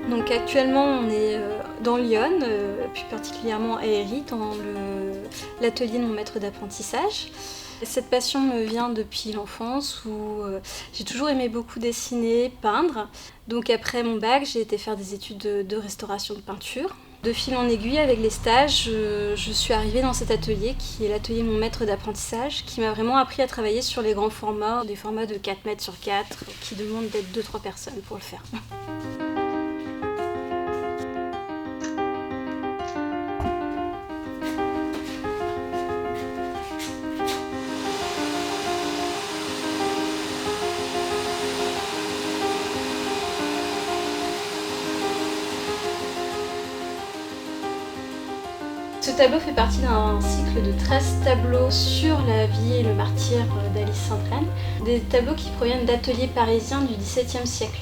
Donc actuellement on est dans Lyon, plus particulièrement à Héry, dans l'atelier de mon maître d'apprentissage. Cette passion me vient depuis l'enfance où j'ai toujours aimé beaucoup dessiner, peindre. Donc après mon bac, j'ai été faire des études de restauration de peinture. De fil en aiguille, avec les stages, je suis arrivée dans cet atelier qui est l'atelier de mon maître d'apprentissage, qui m'a vraiment appris à travailler sur les grands formats, des formats de 4 mètres sur 4, qui demandent d'être 2-3 personnes pour le faire. Ce tableau fait partie d'un cycle de 13 tableaux sur la vie et le martyre d'Alice Cindrenne, des tableaux qui proviennent d'ateliers parisiens du XVIIe siècle.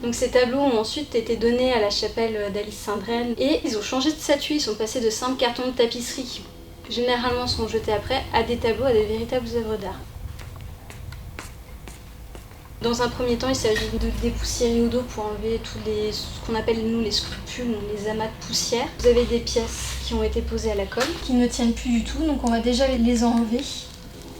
Donc ces tableaux ont ensuite été donnés à la chapelle d'Alice Cindrenne et ils ont changé de statut, ils sont passés de simples cartons de tapisserie, qui généralement sont jetés après, à des tableaux, à des véritables œuvres d'art. Dans un premier temps, il s'agit de dépoussiérer au dos pour enlever ce qu'on appelle nous les scrupules, les amas de poussière. Vous avez des pièces qui ont été posées à la colle, qui ne tiennent plus du tout, donc on va déjà les enlever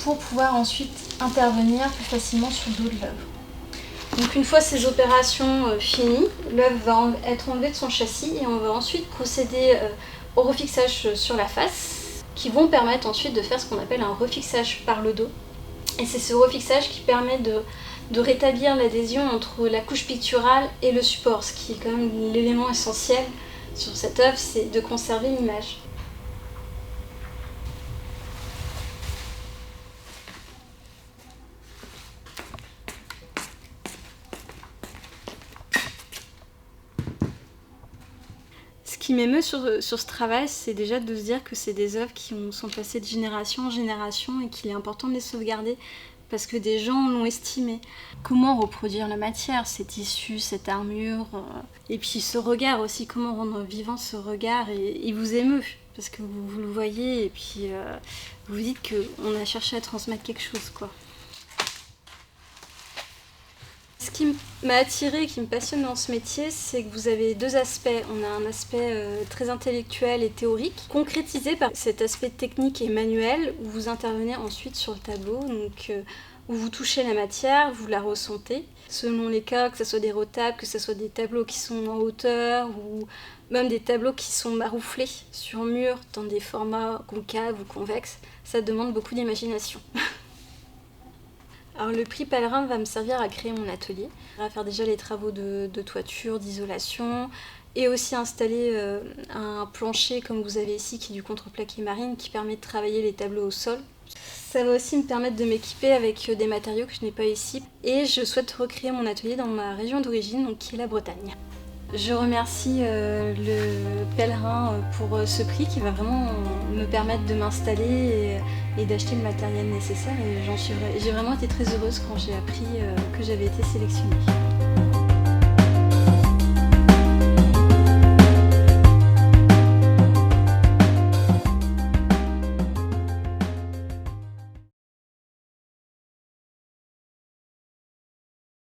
pour pouvoir ensuite intervenir plus facilement sur le dos de l'œuvre. Donc une fois ces opérations finies, l'œuvre va être enlevée de son châssis et on va ensuite procéder au refixage sur la face, qui vont permettre ensuite de faire ce qu'on appelle un refixage par le dos. Et c'est ce refixage qui permet de rétablir l'adhésion entre la couche picturale et le support, ce qui est quand même l'élément essentiel sur cette œuvre, c'est de conserver l'image. Ce qui m'émeut sur ce travail, c'est déjà de se dire que c'est des œuvres qui sont passées de génération en génération et qu'il est important de les sauvegarder parce que des gens l'ont estimé. Comment reproduire la matière, ces tissus, cette armure, et puis ce regard aussi, comment rendre vivant ce regard, et il vous émeut, parce que vous le voyez, et puis vous vous dites qu'on a cherché à transmettre quelque chose, quoi. Ce qui m'a attirée, qui me passionne dans ce métier, c'est que vous avez deux aspects. On a un aspect très intellectuel et théorique, concrétisé par cet aspect technique et manuel, où vous intervenez ensuite sur le tableau, donc où vous touchez la matière, vous la ressentez. Selon les cas, que ce soit des retables, que ce soit des tableaux qui sont en hauteur, ou même des tableaux qui sont marouflés sur mur, dans des formats concaves ou convexes, ça demande beaucoup d'imagination. Alors le prix Pèlerin va me servir à créer mon atelier, à faire déjà les travaux de toiture, d'isolation, et aussi installer un plancher comme vous avez ici qui est du contreplaqué marine qui permet de travailler les tableaux au sol. Ça va aussi me permettre de m'équiper avec des matériaux que je n'ai pas ici, et je souhaite recréer mon atelier dans ma région d'origine, donc qui est la Bretagne. Je remercie le Pèlerin pour ce prix qui va vraiment me permettre de m'installer et d'acheter le matériel nécessaire. Et j'ai vraiment été très heureuse quand j'ai appris que j'avais été sélectionnée.